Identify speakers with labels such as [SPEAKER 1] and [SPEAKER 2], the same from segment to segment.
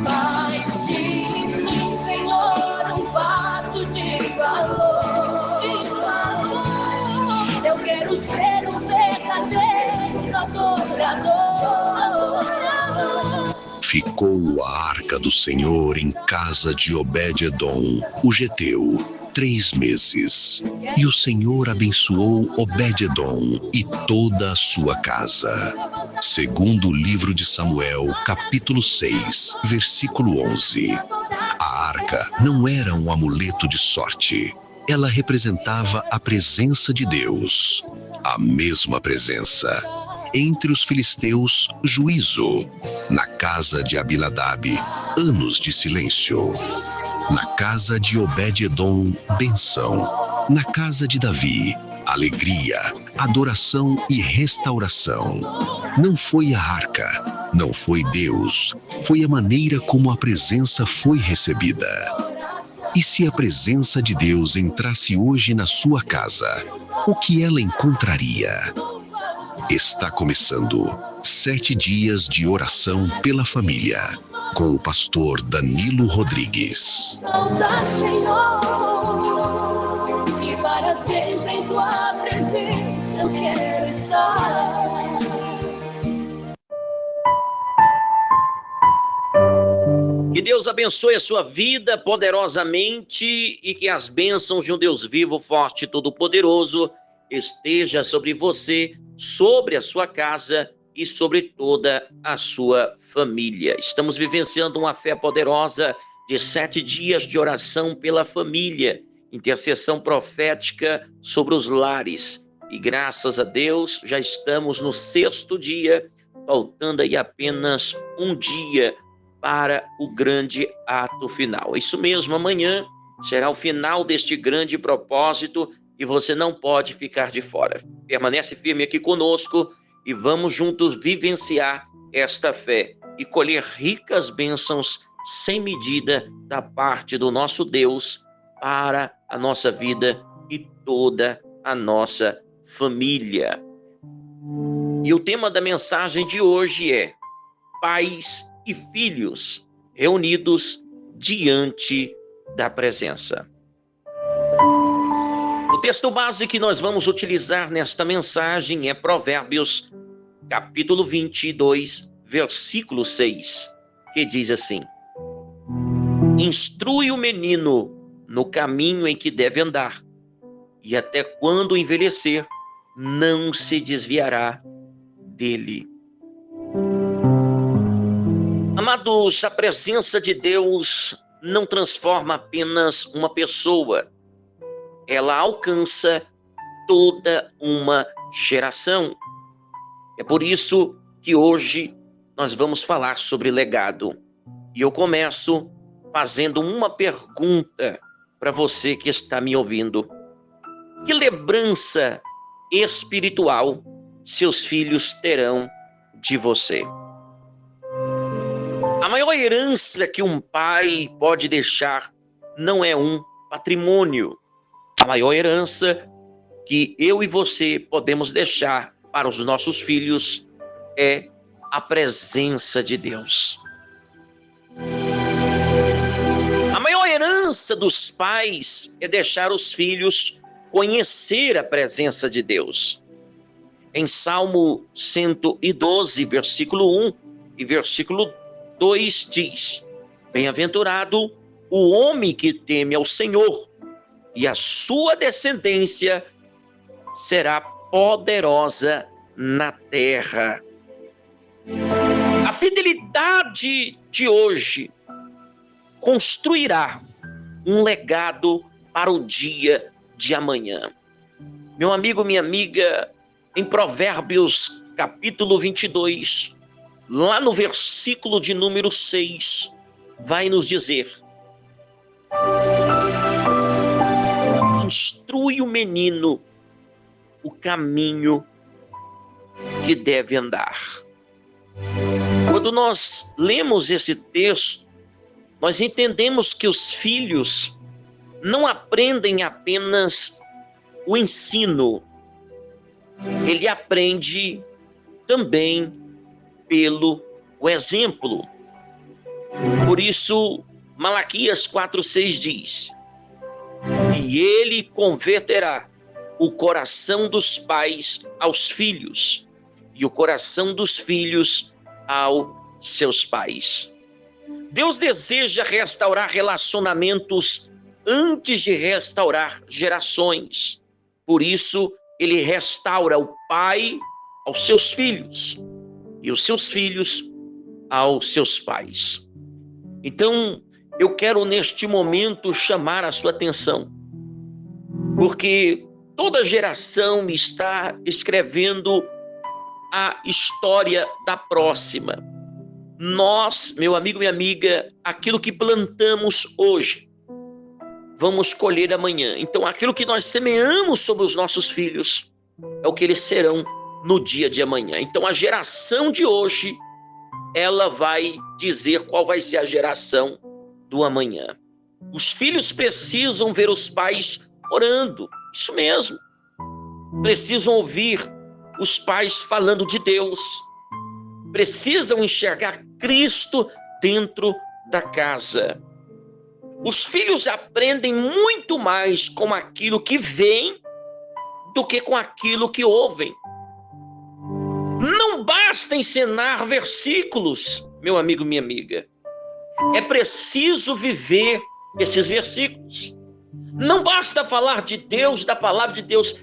[SPEAKER 1] Faz de mim, Senhor, um vaso de valor, de valor. Eu quero ser um verdadeiro adorador.
[SPEAKER 2] Ficou a arca do Senhor em casa de Obed-edom, o geteu, 3 meses. E o Senhor abençoou Obed-edom e toda a sua casa. Segundo o livro de Samuel, capítulo 6, versículo 11. A arca não era um amuleto de sorte. Ela representava a presença de Deus. A mesma presença. Entre os filisteus, juízo. Na casa de Abinadab, anos de silêncio. Na casa de Obed-edom, bênção. Na casa de Davi, alegria, adoração e restauração. Não foi a arca, não foi Deus, foi a maneira como a presença foi recebida. E se a presença de Deus entrasse hoje na sua casa, o que ela encontraria? Está começando 7 dias de oração pela família, com o pastor Danilo Rodrigues.
[SPEAKER 1] Volta, Senhor, e para sempre em tua presença eu quero estar.
[SPEAKER 3] Que Deus abençoe a sua vida poderosamente e que as bênçãos de um Deus vivo, forte e todo-poderoso esteja sobre você, sobre a sua casa e sobre toda a sua família. Estamos vivenciando uma fé poderosa de 7 dias de oração pela família, intercessão profética sobre os lares. E graças a Deus já estamos no 6º dia, faltando aí apenas um dia para o grande ato final. Isso mesmo, amanhã será o final deste grande propósito e você não pode ficar de fora. Permanece firme aqui conosco e vamos juntos vivenciar esta fé e colher ricas bênçãos sem medida da parte do nosso Deus para a nossa vida e toda a nossa família. E o tema da mensagem de hoje é pais e filhos reunidos diante da presença. O texto base que nós vamos utilizar nesta mensagem é Provérbios, capítulo 22, versículo 6, que diz assim: instrui o menino no caminho em que deve andar, e até quando envelhecer, não se desviará dele. Amados, a presença de Deus não transforma apenas uma pessoa, ela alcança toda uma geração. É por isso que hoje nós vamos falar sobre legado. E eu começo fazendo uma pergunta para você que está me ouvindo. Que lembrança espiritual seus filhos terão de você? A maior herança que um pai pode deixar não é um patrimônio. A maior herança que eu e você podemos deixar para os nossos filhos é a presença de Deus. A maior herança dos pais é deixar os filhos conhecer a presença de Deus. Em Salmo 112, versículo 1 e versículo 2 diz: bem-aventurado o homem que teme ao Senhor, e a sua descendência será poderosa na terra. A fidelidade de hoje construirá um legado para o dia de amanhã. Meu amigo, minha amiga, em Provérbios capítulo 22, lá no versículo de número 6, vai nos dizer: instrui o menino o caminho que deve andar. Quando nós lemos esse texto, nós entendemos que os filhos não aprendem apenas o ensino, ele aprende também pelo o exemplo. Por isso, Malaquias 4:6 diz: e ele converterá o coração dos pais aos filhos, e o coração dos filhos aos seus pais. Deus deseja restaurar relacionamentos antes de restaurar gerações. Por isso, ele restaura o pai aos seus filhos e os seus filhos aos seus pais. Então, eu quero neste momento chamar a sua atenção, porque toda geração está escrevendo a história da próxima. Nós, meu amigo, minha amiga, aquilo que plantamos hoje, vamos colher amanhã. Então, aquilo que nós semeamos sobre os nossos filhos é o que eles serão no dia de amanhã. Então, a geração de hoje, ela vai dizer qual vai ser a geração do amanhã. Os filhos precisam ver os pais orando, isso mesmo. Precisam ouvir os pais falando de Deus. Precisam enxergar Cristo dentro da casa. Os filhos aprendem muito mais com aquilo que veem do que com aquilo que ouvem. Não basta ensinar versículos, meu amigo, minha amiga. É preciso viver esses versículos. Não basta falar de Deus, da palavra de Deus.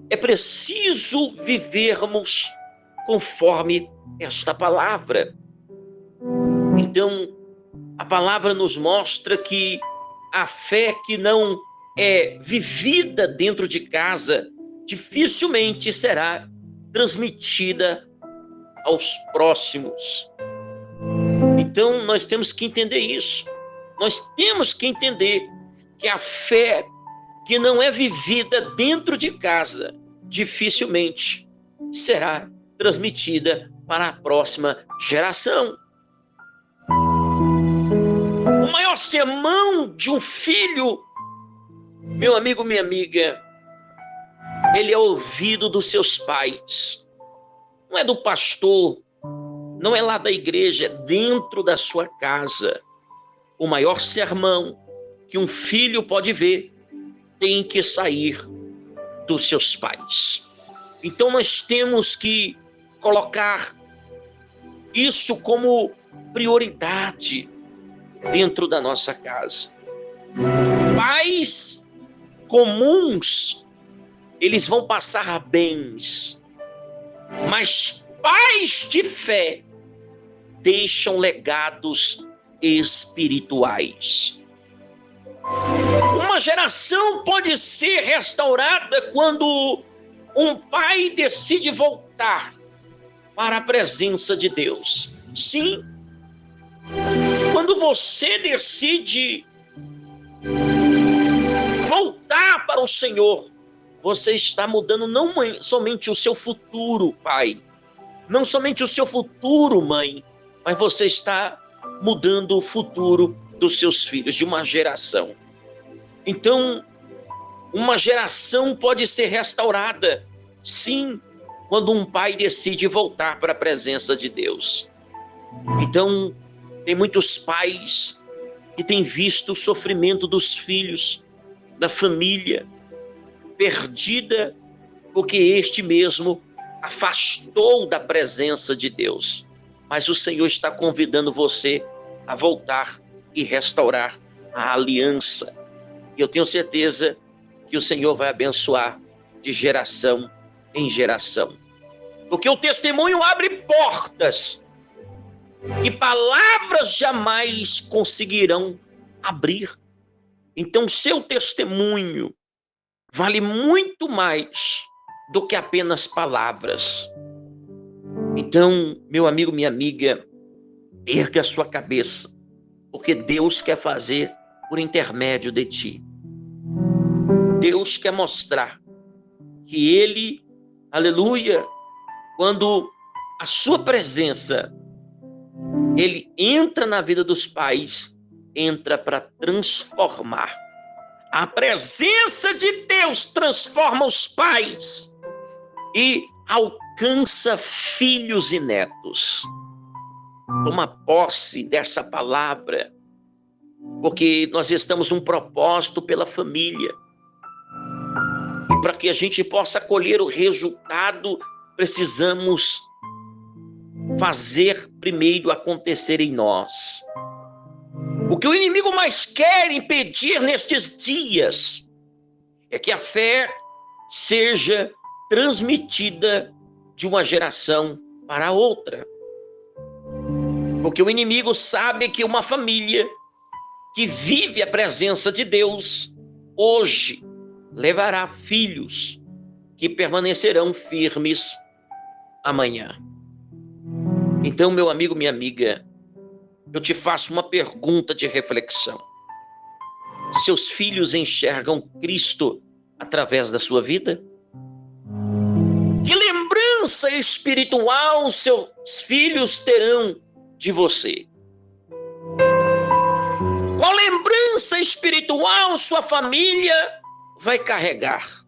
[SPEAKER 3] É preciso vivermos conforme esta palavra. Então, a palavra nos mostra que a fé que não é vivida dentro de casa dificilmente será transmitida aos próximos. Então, nós temos que entender isso. Nós temos que entender que a fé que não é vivida dentro de casa dificilmente será transmitida para a próxima geração. O maior sermão de um filho, meu amigo, minha amiga, ele é ouvido dos seus pais. Não é do pastor, não é lá da igreja, é dentro da sua casa. O maior sermão que um filho pode ver tem que sair dos seus pais. Então nós temos que colocar isso como prioridade dentro da nossa casa. Pais comuns, eles vão passar bens, mas pais de fé deixam legados espirituais. Uma geração pode ser restaurada quando um pai decide voltar para a presença de Deus. Sim, quando você decide voltar para o Senhor, você está mudando não somente o seu futuro, pai, não somente o seu futuro, mãe, mas você está mudando o futuro dos seus filhos, de uma geração. Então, uma geração pode ser restaurada, sim, quando um pai decide voltar para a presença de Deus. Então, tem muitos pais que têm visto o sofrimento dos filhos, da família, perdida, porque este mesmo afastou da presença de Deus. Mas o Senhor está convidando você a voltar e restaurar a aliança. E eu tenho certeza que o Senhor vai abençoar de geração em geração. Porque o testemunho abre portas que palavras jamais conseguirão abrir. Então, seu testemunho vale muito mais do que apenas palavras. Então, meu amigo, minha amiga, erga a sua cabeça, porque Deus quer fazer por intermédio de ti. Deus quer mostrar que Ele, aleluia, quando a sua presença, Ele entra na vida dos pais, entra para transformar. A presença de Deus transforma os pais e alcança filhos e netos. Toma posse dessa palavra, porque nós estamos num propósito pela família. E para que a gente possa colher o resultado, precisamos fazer primeiro acontecer em nós. O que o inimigo mais quer impedir nestes dias é que a fé seja transmitida de uma geração para outra. Porque o inimigo sabe que uma família que vive a presença de Deus hoje levará filhos que permanecerão firmes amanhã. Então, meu amigo, minha amiga, eu te faço uma pergunta de reflexão. Seus filhos enxergam Cristo através da sua vida? Que lembrança espiritual seus filhos terão de você? Qual lembrança espiritual sua família vai carregar?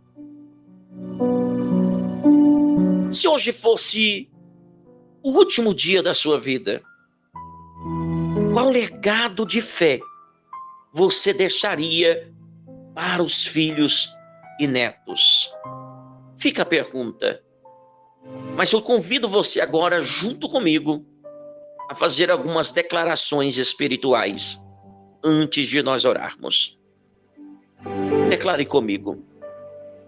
[SPEAKER 3] Se hoje fosse o último dia da sua vida, qual legado de fé você deixaria para os filhos e netos? Fica a pergunta. Mas eu convido você agora, junto comigo, a fazer algumas declarações espirituais antes de nós orarmos. Declare comigo: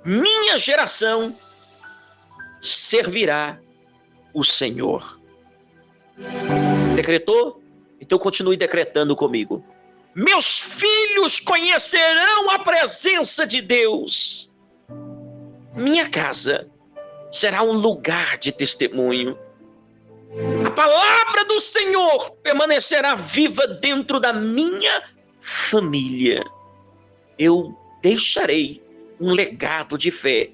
[SPEAKER 3] minha geração servirá o Senhor. Decretou? Então continue decretando comigo. Meus filhos conhecerão a presença de Deus. Minha casa será um lugar de testemunho. A palavra do Senhor permanecerá viva dentro da minha família. Eu deixarei um legado de fé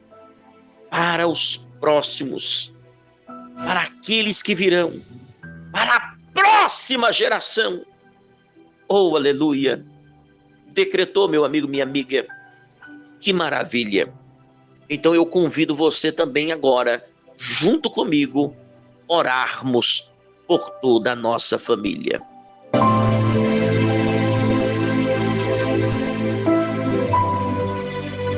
[SPEAKER 3] para os próximos, para aqueles que virão, para a próxima geração. Oh, aleluia! Decretou, meu amigo, minha amiga. Que maravilha! Então eu convido você também agora, junto comigo, orarmos por toda a nossa família.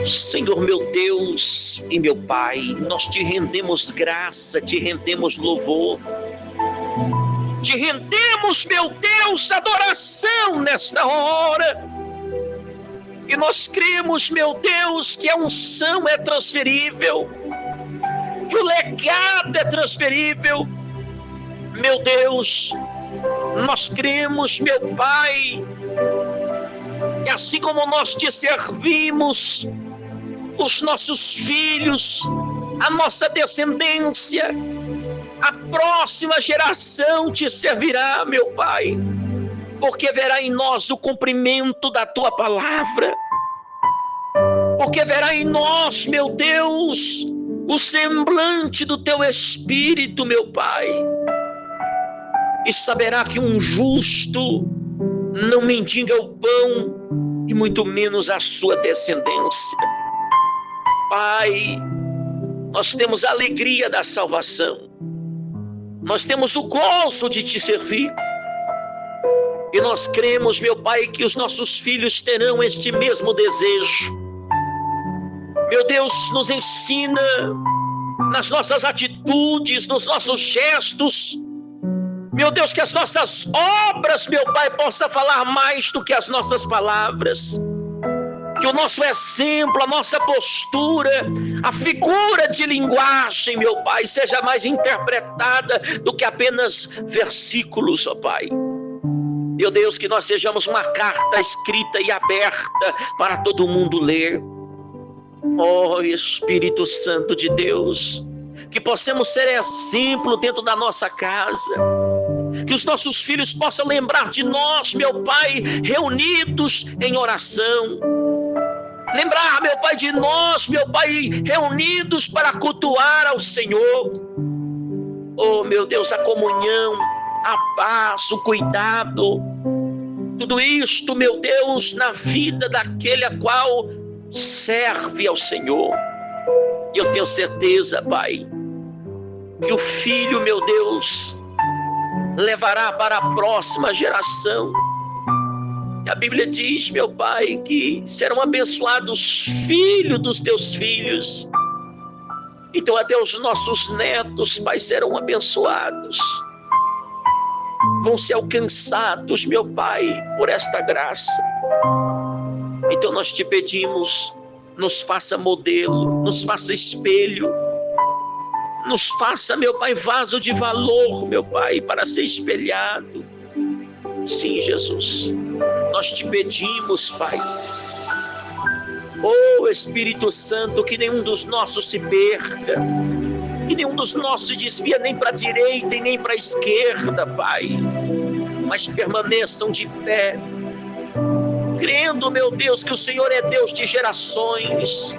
[SPEAKER 3] Senhor meu Deus e meu Pai, nós te rendemos graça, te rendemos louvor, te rendemos, meu Deus, adoração nesta hora. E nós cremos, meu Deus, que a unção é transferível, que o legado é transferível. Meu Deus, nós cremos, meu Pai, e assim como nós te servimos, os nossos filhos, a nossa descendência, a próxima geração te servirá, meu Pai, porque verá em nós o cumprimento da tua palavra, porque verá em nós, meu Deus, o semblante do teu Espírito, meu Pai, e saberá que um justo não mendiga o pão e muito menos a sua descendência. Pai, nós temos a alegria da salvação, nós temos o gozo de te servir, e nós cremos, meu Pai, que os nossos filhos terão este mesmo desejo. Meu Deus, nos ensina nas nossas atitudes, nos nossos gestos, meu Deus, que as nossas obras, meu Pai, possam falar mais do que as nossas palavras. Que o nosso exemplo, a nossa postura, a figura de linguagem, meu Pai, seja mais interpretada do que apenas versículos, ó Pai. Meu Deus, que nós sejamos uma carta escrita e aberta para todo mundo ler. Ó Espírito Santo de Deus, que possamos ser exemplo dentro da nossa casa, que os nossos filhos possam lembrar de nós, meu Pai, reunidos em oração. Lembrar, meu Pai, de nós, meu Pai, reunidos para cultuar ao Senhor. Oh, meu Deus, a comunhão, a paz, o cuidado, tudo isto, meu Deus, na vida daquele a qual serve ao Senhor. E eu tenho certeza, Pai, que o filho, meu Deus, levará para a próxima geração. E a Bíblia diz, meu Pai, que serão abençoados os filhos dos teus filhos. Então até os nossos netos, Pai, serão abençoados. Vão ser alcançados, meu Pai, por esta graça. Então nós te pedimos, nos faça modelo, nos faça espelho, nos faça, meu Pai, vaso de valor, meu Pai, para ser espelhado. Sim, Jesus, nós te pedimos, Pai. Oh, Espírito Santo, que nenhum dos nossos se perca, que nenhum dos nossos se desvia nem para a direita e nem para a esquerda, Pai, mas permaneçam de pé, crendo, meu Deus, que o Senhor é Deus de gerações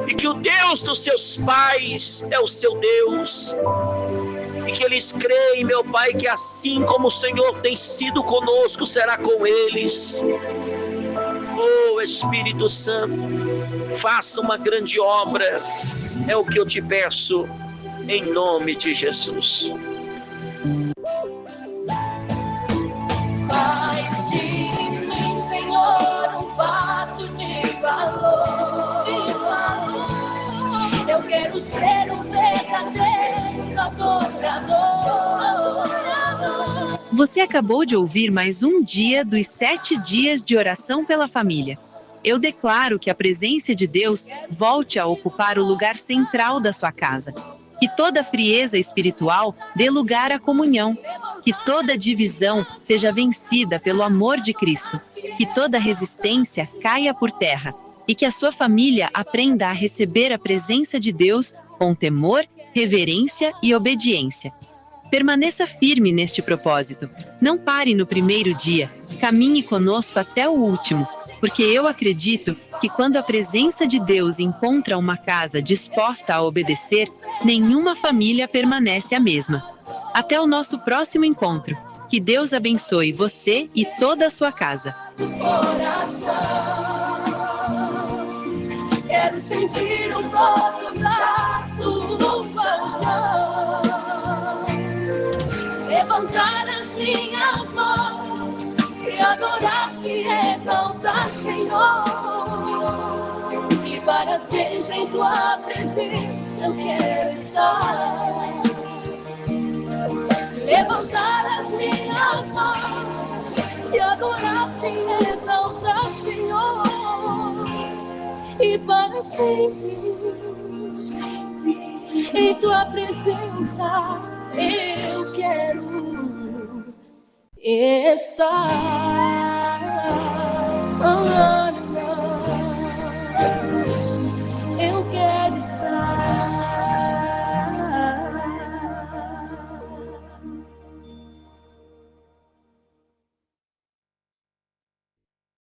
[SPEAKER 3] e que o Deus dos seus pais é o seu Deus, e que eles creem, meu Pai, que assim como o Senhor tem sido conosco, será com eles. Oh, Espírito Santo, faça uma grande obra, é o que eu te peço, em nome de Jesus.
[SPEAKER 1] Faz de mim, Senhor, um vaso de valor, Eu quero ser um verdadeiro adorador.
[SPEAKER 4] Você acabou de ouvir mais um dia dos 7 dias de oração pela família. Eu declaro que a presença de Deus volte a ocupar o lugar central da sua casa. Que toda frieza espiritual dê lugar à comunhão. Que toda divisão seja vencida pelo amor de Cristo. Que toda resistência caia por terra. E que a sua família aprenda a receber a presença de Deus com temor, reverência e obediência. Permaneça firme neste propósito. Não pare no primeiro dia. Caminhe conosco até o último. Porque eu acredito que quando a presença de Deus encontra uma casa disposta a obedecer, nenhuma família permanece a mesma. Até o nosso próximo encontro. Que Deus abençoe você e toda a sua casa.
[SPEAKER 1] Quero sentir o gozo da tua unção. Levantar as minhas mãos, te adorar, te exaltar, Senhor. E para sempre em tua presença eu quero estar. Levantar as minhas mãos, te adorar, te exaltar, Senhor. E para sempre em tua presença eu quero estar.